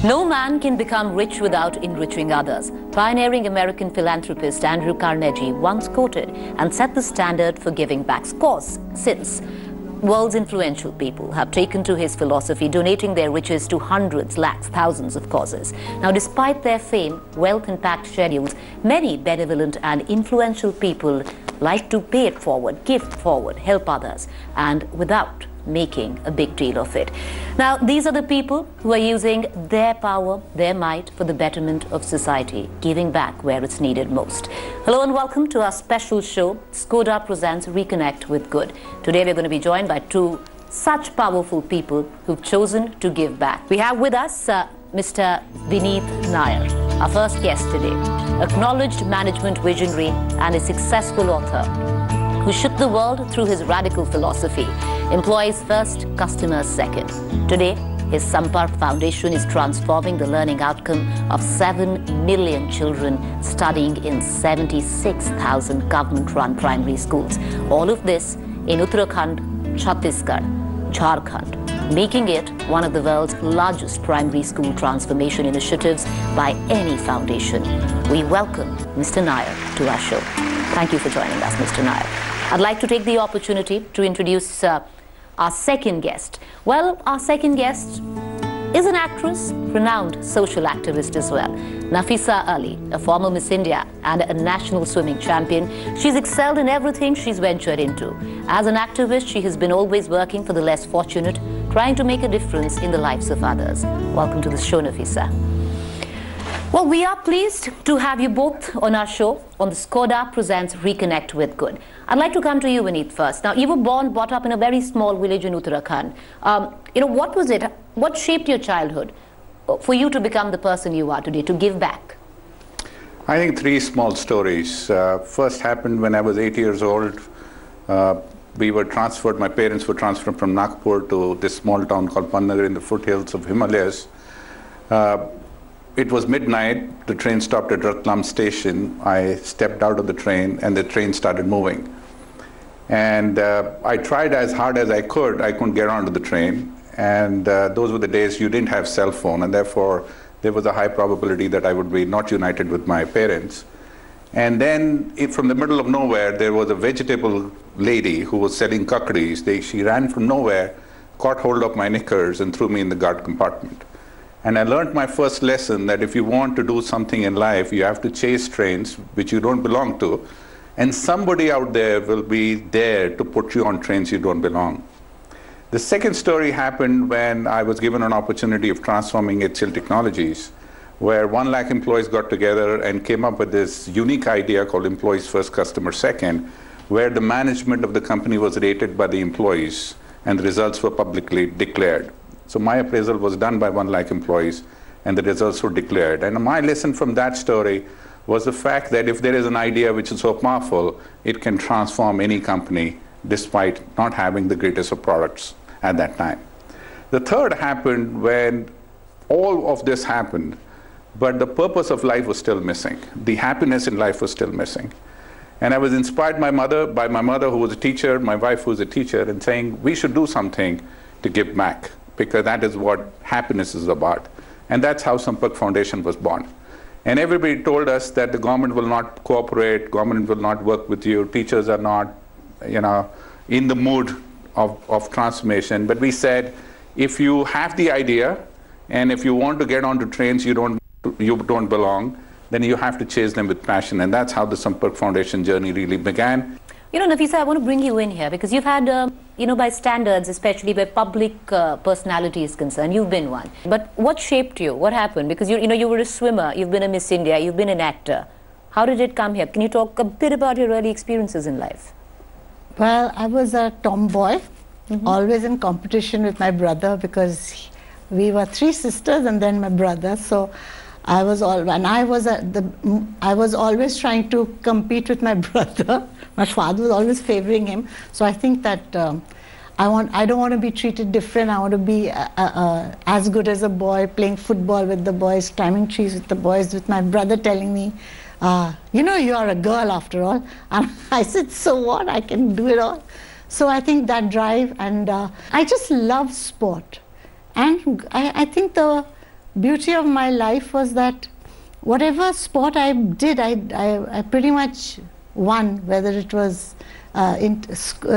No man can become rich without enriching others. Pioneering American philanthropist Andrew Carnegie once quoted and set the standard for giving back. Scores since world's influential people have taken to his philosophy, donating their riches to hundreds, lakhs, thousands of causes. Now, despite their fame, wealth and packed schedules, many benevolent and influential people like to pay it forward, give forward, help others, and without making a big deal of it. Now, these are the people who are using their power, their might for the betterment of society, giving back where it's needed most. Hello and welcome to our special show, Skoda presents Reconnect with Good. Today we're going to be joined by two such powerful people who've chosen to give back. We have with us Mr. Vineet Nayar, our first guest today, acknowledged management visionary and a successful author who shook the world through his radical philosophy. Employees first, customers second. Today, his Sampark Foundation is transforming the learning outcome of 7 million children studying in 76,000 government-run primary schools. All of this in Uttarakhand, Chhattisgarh, Jharkhand, making it one of the world's largest primary school transformation initiatives by any foundation. We welcome Mr. Nayar to our show. Thank you for joining us, Mr. Nayar. I'd like to take the opportunity to introduce our second guest. Well, our second guest is an actress, renowned social activist as well. Nafisa Ali, a former Miss India and a national swimming champion. She's excelled in everything she's ventured into. As an activist, she has been always working for the less fortunate, trying to make a difference in the lives of others. Welcome to the show, Nafisa. Well, we are pleased to have you both on our show on the Skoda presents Reconnect with Good. I'd like to come to you, Vineet, first. Now, you were born, brought up in a very small village in Uttarakhand. What was it? What shaped your childhood for you to become the person you are today, to give back? I think three small stories. First happened when I was 8 years old. We were transferred, my parents were transferred from Nagpur to this small town called Pannagar in the foothills of Himalayas. It was midnight, the train stopped at Ratlam station. I stepped out of the train and the train started moving. And I tried as hard as I couldn't get onto the train. And those were the days you didn't have cell phone, and therefore there was a high probability that I would be not united with my parents. And then from the middle of nowhere, there was a vegetable lady who was selling kakadis. She ran from nowhere, caught hold of my knickers and threw me in the guard compartment. And I learned my first lesson that if you want to do something in life, you have to chase trains which you don't belong to, and somebody out there will be there to put you on trains you don't belong. The second story happened when I was given an opportunity of transforming HCL Technologies, where 1 lakh employees got together and came up with this unique idea called Employees First, Customers Second, where the management of the company was rated by the employees and the results were publicly declared. So my appraisal was done by 1 lakh employees and the results were declared. And my lesson from that story was the fact that if there is an idea which is so powerful, it can transform any company despite not having the greatest of products at that time. The third happened when all of this happened, but the purpose of life was still missing. The happiness in life was still missing. And I was inspired by my mother who was a teacher, my wife who was a teacher, and saying we should do something to give back, because that is what happiness is about. And that's how Sampark Foundation was born. And everybody told us that the government will not cooperate, government will not work with you, teachers are not, in the mood of transformation. But we said, if you have the idea, and if you want to get onto trains you don't belong, then you have to chase them with passion. And that's how the Sampark Foundation journey really began. Nafisa, I want to bring you in here because you've had, by standards, especially where public personality is concerned, you've been one. But what shaped you? What happened? Because you were a swimmer, you've been a Miss India, you've been an actor. How did it come here? Can you talk a bit about your early experiences in life? Well, I was a tomboy, always in competition with my brother because we were 3 sisters and then my brother. So I was always trying to compete with my brother. My father was always favoring him. So I think that I don't want to be treated different. I want to be as good as a boy, playing football with the boys, climbing trees with the boys, with my brother telling me, you are a girl after all. And I said, so what? I can do it all. So I think that drive, and I just love sport. And I think the beauty of my life was that whatever sport I did, I pretty much won, whether it was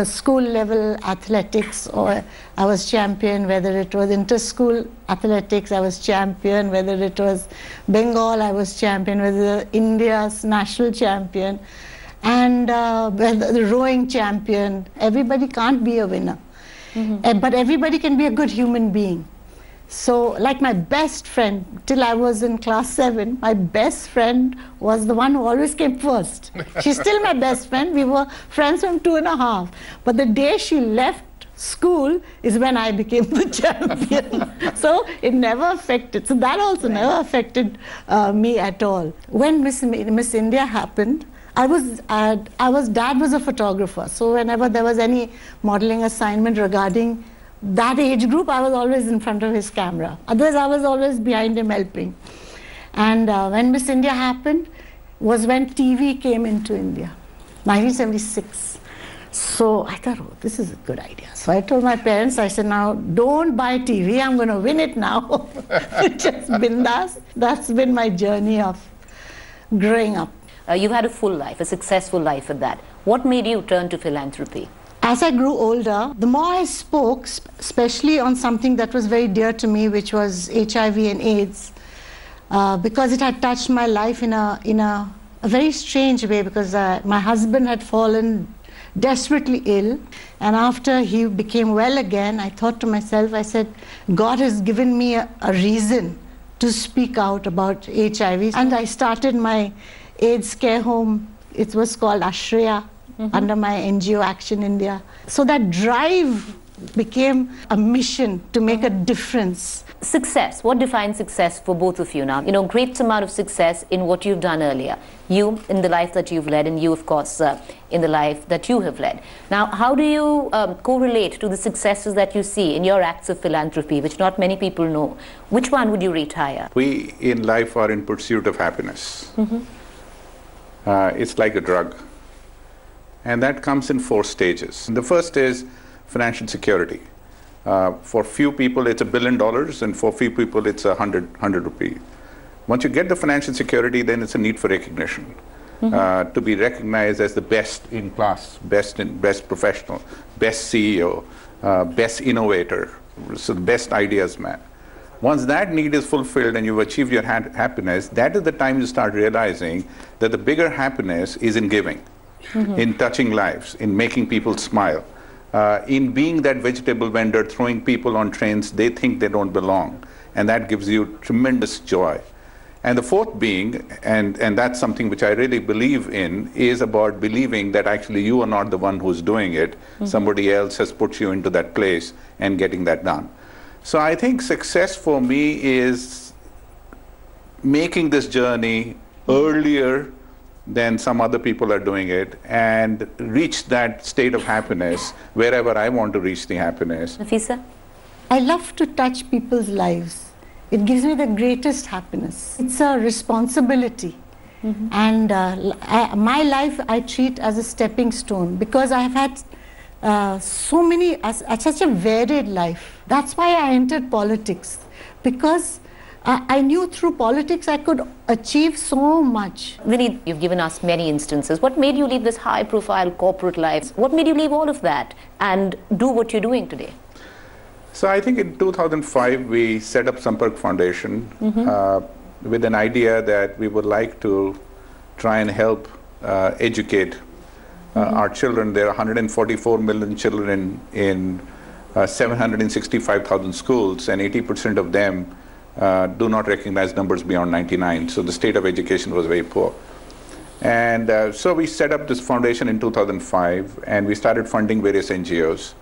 school level athletics, or I was champion, whether it was inter-school athletics, I was champion, whether it was Bengal, I was champion, whether India's national champion, and whether the rowing champion. Everybody can't be a winner, but everybody can be a good human being. So, like my best friend, till I was in class 7, my best friend was the one who always came first. She's still my best friend. We were friends from 2.5. But the day she left school is when I became the champion. So it never affected. So that also never affected me at all. When Miss India happened, Dad was a photographer. So whenever there was any modeling assignment regarding that age group, I was always in front of his camera. Otherwise, I was always behind him helping. And when Miss India happened was when TV came into India, 1976. So I thought, oh, this is a good idea. So I told my parents, I said, now don't buy TV, I'm going to win it now. Just bindas. That's been my journey of growing up. You had a full life, a successful life at that. What made you turn to philanthropy? As I grew older, the more I spoke, especially on something that was very dear to me, which was HIV and AIDS, because it had touched my life in a very strange way, because my husband had fallen desperately ill, and after he became well again, I thought to myself, I said, God has given me a reason to speak out about HIV. And I started my AIDS care home. It was called Ashraya, under my NGO Action India. So that drive became a mission to make a difference. Success. What defines success for both of you now? You know, great amount of success in what you've done earlier. You in the life that you've led, and you, of course, in the life that you have led. Now, how do you correlate to the successes that you see in your acts of philanthropy, which not many people know? Which one would you rate higher? We in life are in pursuit of happiness. It's like a drug. And that comes in 4 stages. The first is financial security. For few people, it's $1 billion, and for few people, it's 100 rupees. Once you get the financial security, then it's a need for recognition. To be recognized as the best in class, best professional, best CEO, best innovator, so the best ideas man. Once that need is fulfilled and you've achieved your happiness, that is the time you start realizing that the bigger happiness is in giving. In touching lives, in making people smile, in being that vegetable vendor, throwing people on trains they think they don't belong, and that gives you tremendous joy. And the fourth being, and that's something which I really believe in, is about believing that actually you are not the one who's doing it, somebody else has put you into that place and getting that done. So I think success for me is making this journey earlier than some other people are doing it, and reach that state of happiness wherever I want to reach the happiness. Nafisa? I love to touch people's lives. It gives me the greatest happiness. It's a responsibility. And my life I treat as a stepping stone, because I have had such a varied life. That's why I entered politics, because I knew through politics I could achieve so much. Vineet, you've given us many instances. What made you leave this high-profile corporate life? What made you leave all of that and do what you're doing today? So I think in 2005 we set up Sampark Foundation with an idea that we would like to try and help educate our children. There are 144 million children in 765,000 schools, and 80% of them do not recognize numbers beyond 99. So the state of education was very poor. And so we set up this foundation in 2005, and we started funding various NGOs.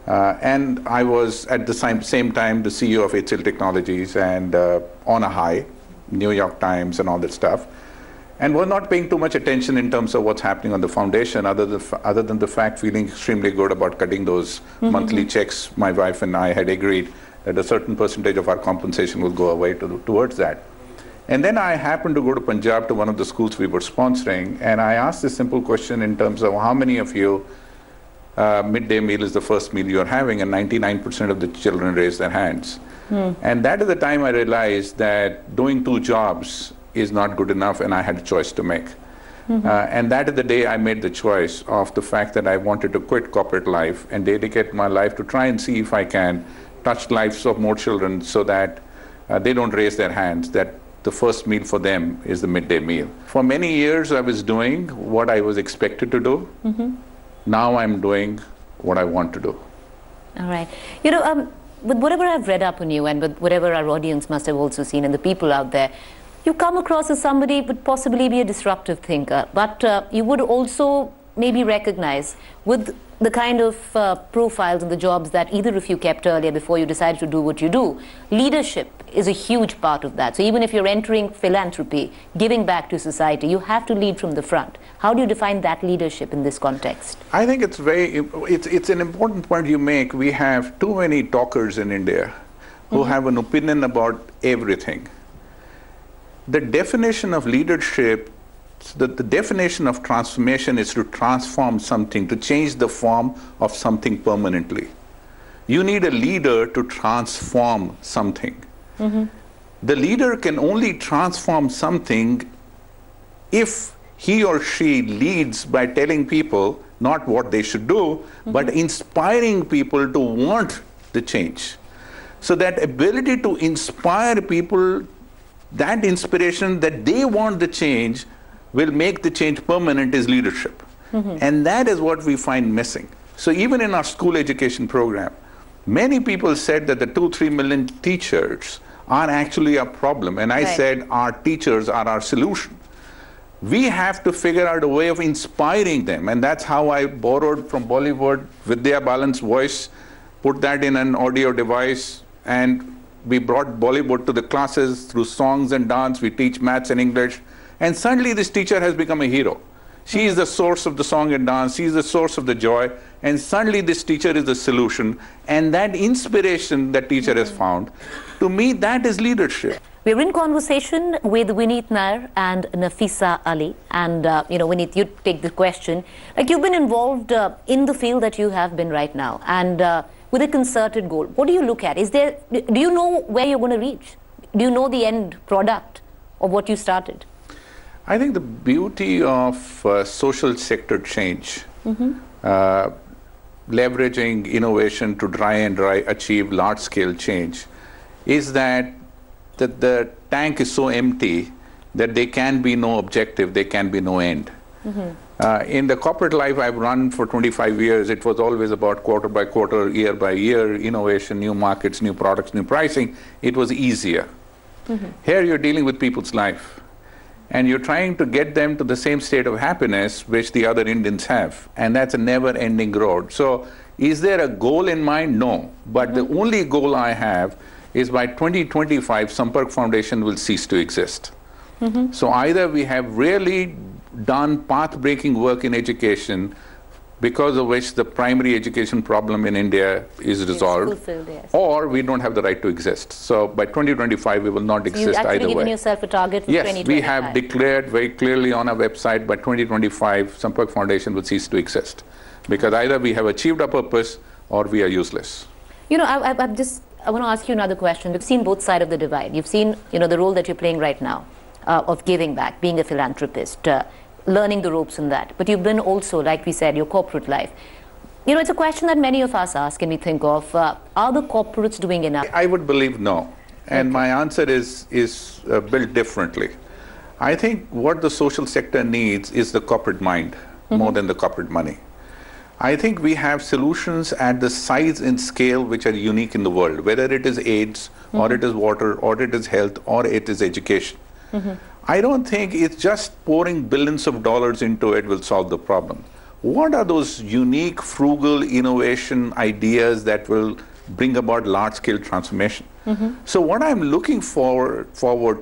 And I was at the same time the CEO of HCL Technologies, and on a high, New York Times and all that stuff. And we're not paying too much attention in terms of what's happening on the foundation, other than the fact feeling extremely good about cutting those monthly checks. My wife and I had agreed that a certain percentage of our compensation will go away towards that. And then I happened to go to Punjab to one of the schools we were sponsoring, and I asked this simple question in terms of how many of you midday meal is the first meal you're having, and 99% of the children raised their hands. And that is the time I realized that doing 2 jobs is not good enough, and I had a choice to make. And that is the day I made the choice of the fact that I wanted to quit corporate life and dedicate my life to try and see if I can touch lives of more children so that they don't raise their hands, that the first meal for them is the midday meal. For many years I was doing what I was expected to do. Now I'm doing what I want to do. All right. You know, with whatever I've read up on you and with whatever our audience must have also seen and the people out there, you come across as somebody who would possibly be a disruptive thinker, but you would also maybe recognize with the kind of profiles and the jobs that either of you kept earlier before you decided to do what you do, leadership is a huge part of that. So even if you're entering philanthropy, giving back to society, you have to lead from the front. How do you define that leadership in this context? I think it's an important point you make. We have too many talkers in India who have an opinion about everything. The definition of leadership, the definition of transformation is to transform something, to change the form of something permanently. You need a leader to transform something. The leader can only transform something if he or she leads by telling people not what they should do, but inspiring people to want the change. So that ability to inspire people, that inspiration that they want the change, will make the change permanent is leadership. And that is what we find missing. So even in our school education program, many people said that the 2-3 million teachers are actually a problem. And I said our teachers are our solution. We have to figure out a way of inspiring them. And that's how I borrowed from Bollywood, Vidya Balan's voice, put that in an audio device, and we brought Bollywood to the classes through songs and dance. We teach maths and English. And suddenly this teacher has become a hero. She is the source of the song and dance. She is the source of the joy. And suddenly this teacher is the solution. And that inspiration that teacher has found, to me, that is leadership. We're in conversation with Vineet Nayar and Nafisa Ali. And, you know, Vineet, you take the question. Like, you've been involved in the field that you have been right now. And with a concerted goal, what do you look at? Do you know where you're going to reach? Do you know the end product of what you started? I think the beauty of social sector change, leveraging innovation to try and achieve large-scale change, is that the tank is so empty that there can be no objective, there can be no end. In the corporate life I've run for 25 years, it was always about quarter by quarter, year by year, innovation, new markets, new products, new pricing. It was easier. Here you're dealing with people's life. And you're trying to get them to the same state of happiness which the other Indians have. And that's a never-ending road. So is there a goal in mind? No. But the only goal I have is by 2025, Sampark Foundation will cease to exist. So either we have really done path-breaking work in education, because of which the primary education problem in India is resolved, or we don't have the right to exist. So by 2025, we will not exist either way. You've actually given yourself a target for 2025. Yes, we have declared very clearly on our website, by 2025, Sampark Foundation will cease to exist. Because either we have achieved our purpose, or we are useless. You know, I want to ask you another question. You've seen both sides of the divide. You've seen, you know, the role that you're playing right now of giving back, being a philanthropist, learning the ropes in that. But you've been also, like we said, your corporate life. You know, it's a question that many of us ask and we think of, are the corporates doing enough? I would believe no. And my answer is built differently. I think what the social sector needs is the corporate mind more than the corporate money. I think we have solutions at the size and scale which are unique in the world, whether it is AIDS, or it is water, or it is health, or it is education. I don't think it's just pouring billions of dollars into it will solve the problem. What are those unique, frugal innovation ideas that will bring about large-scale transformation? So what I'm looking forward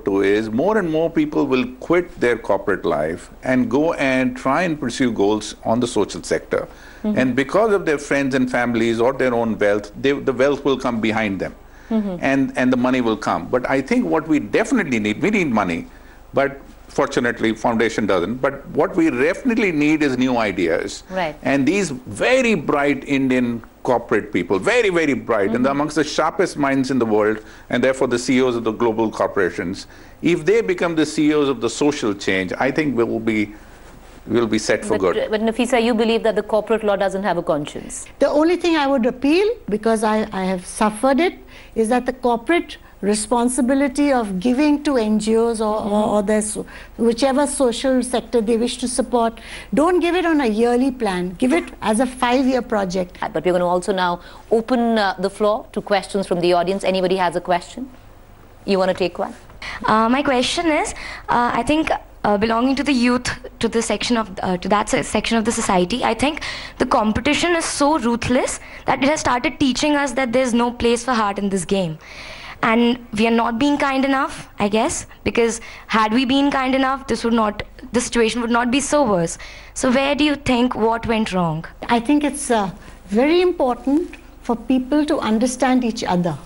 to is more and more people will quit their corporate life and go and try and pursue goals on the social sector. And because of their friends and families or their own wealth, the wealth will come behind them. And the money will come. But I think what we definitely need, we need money. But Fortunately, foundation doesn't. But what we definitely need is new ideas. Right. And these very bright Indian corporate people, very, very bright, and amongst the sharpest minds in the world, and therefore the CEOs of the global corporations, if they become the CEOs of the social change, I think we'll be set for good. But Nafisa, you believe that the corporate law doesn't have a conscience? The only thing I would appeal, because I have suffered it, is that the corporate responsibility of giving to NGOs or whichever social sector they wish to support, don't give it on a yearly plan. Give it as a 5-year project. But we're going to also now open the floor to questions from the audience. Anybody has a question? You want to take one? My question is, I think belonging to the youth, to the section of to that section of the society, I think the competition is so ruthless that it has started teaching us that there's no place for heart in this game. And we are not being kind enough, I guess, because had we been kind enough, the situation would not be so worse. So where do you think what went wrong? I think it's very important for people to understand each other.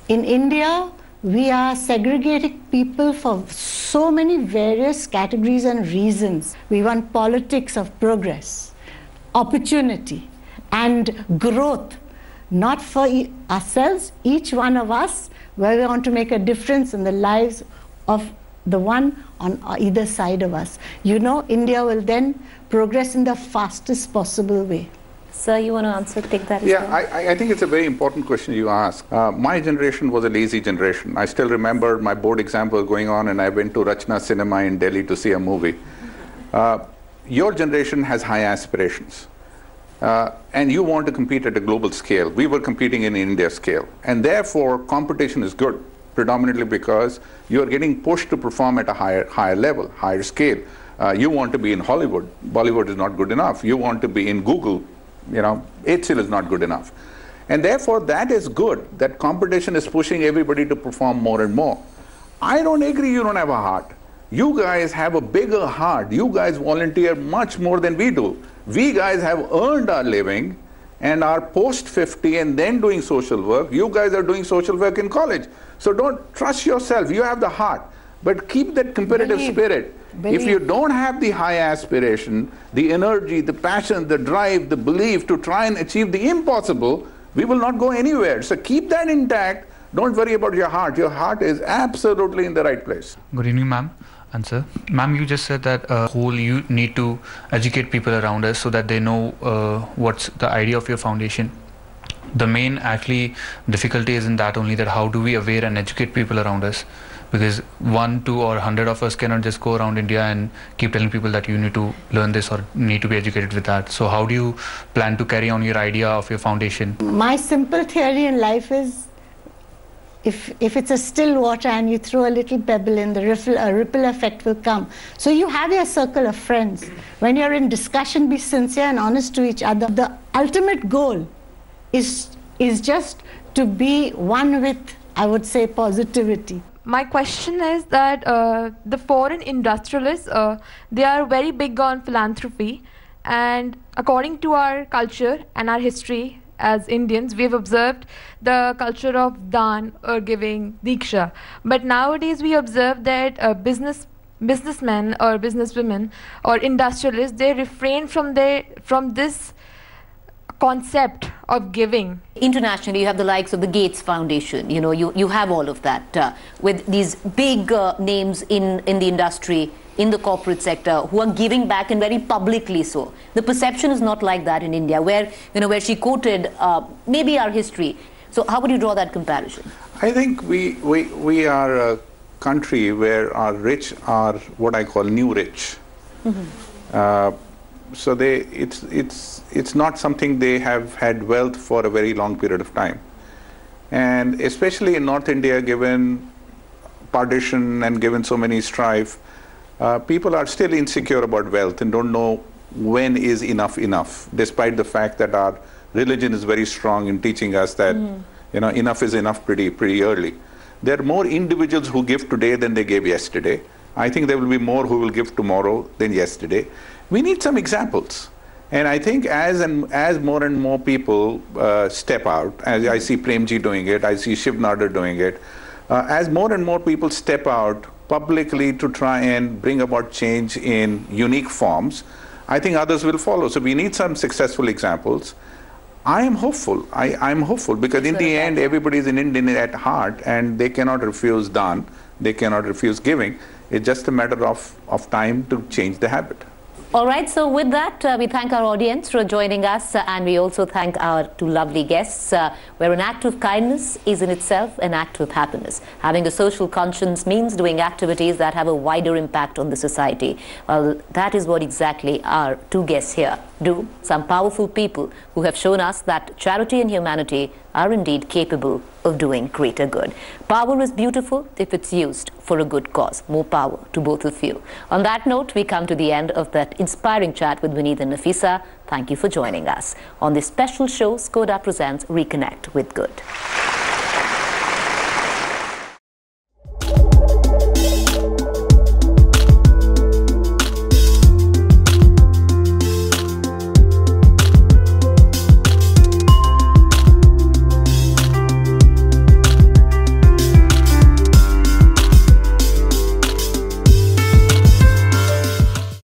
In India, we are segregating people for so many various categories and reasons. We want politics of progress, opportunity, and growth. Not for ourselves, each one of us, where we want to make a difference in the lives of the one on either side of us. You know, India will then progress in the fastest possible way. Sir, you want to answer, take that? Yeah, I think it's a very important question you ask. My generation was a lazy generation. I still remember my board exam was going on and I went to Rachna Cinema in Delhi to see a movie. Your generation has high aspirations. And you want to compete at a global scale. We were competing in India scale. And therefore, competition is good, predominantly because you are getting pushed to perform at a higher level, higher scale. You want to be in Hollywood. Bollywood is not good enough. You want to be in Google. You know, HCL is not good enough. And therefore, that is good. That competition is pushing everybody to perform more and more. I don't agree you don't have a heart. You guys have a bigger heart. You guys volunteer much more than we do. We guys have earned our living and are post 50 and then doing social work. You guys are doing social work in college. So don't trust yourself. You have the heart. But keep that competitive spirit. If you don't have the high aspiration, the energy, the passion, the drive, the belief to try and achieve the impossible, we will not go anywhere. So keep that intact. Don't worry about your heart. Your heart is absolutely in the right place. Good evening, ma'am. And sir, ma'am, you just said that you need to educate people around us so that they know what's the idea of your foundation. The main actually difficulty is in that only, that how do we aware and educate people around us? Because 1, 2 or 100 of us cannot just go around India and keep telling people that you need to learn this or need to be educated with that. So how do you plan to carry on your idea of your foundation? My simple theory in life is, if it's a still water and you throw a little pebble in, the ripple effect will come. So you have your circle of friends. When you're in discussion, be sincere and honest to each other. The ultimate goal is just to be one with, I would say, positivity. My question is that the foreign industrialists, they are very big on philanthropy, and according to our culture and our history as Indians, we have observed the culture of dan or giving, diksha. But nowadays we observe that businessmen or businesswomen or industrialists, they refrain from this concept of giving. Internationally, you have the likes of the Gates Foundation. You know, you have all of that with these big names in the industry, in the corporate sector, who are giving back and very publicly so. The perception is not like that in India, where she quoted maybe our history. So how would you draw that comparison? I think we are a country where our rich are what I call new rich. So it's not something they have had wealth for a very long period of time. And especially in North India, given partition and given so many strife, people are still insecure about wealth and don't know when is enough, despite the fact that our religion is very strong in teaching us that enough is enough pretty early. There are more individuals who give today than they gave yesterday. I think there will be more who will give tomorrow than yesterday. We need some examples. And I think as more and more people step out, as I see Premji doing it, I see Shiv Nadar doing it, as more and more people step out publicly to try and bring about change in unique forms, I think others will follow. So we need some successful examples. I am hopeful. I'm hopeful because in the end, everybody is an Indian at heart, and they cannot refuse daन. They cannot refuse giving. It's just a matter of time to change the habit. All right, so with that, we thank our audience for joining us, and we also thank our two lovely guests, where an act of kindness is in itself an act of happiness. Having a social conscience means doing activities that have a wider impact on the society. Well, that is what exactly our two guests here do. Some powerful people who have shown us that charity and humanity are indeed capable of doing greater good. Power is beautiful if it's used for a good cause. More power to both of you. On that note, we come to the end of that inspiring chat with Vineet and Nafisa. Thank you for joining us on this special show. Skoda presents Reconnect with Good.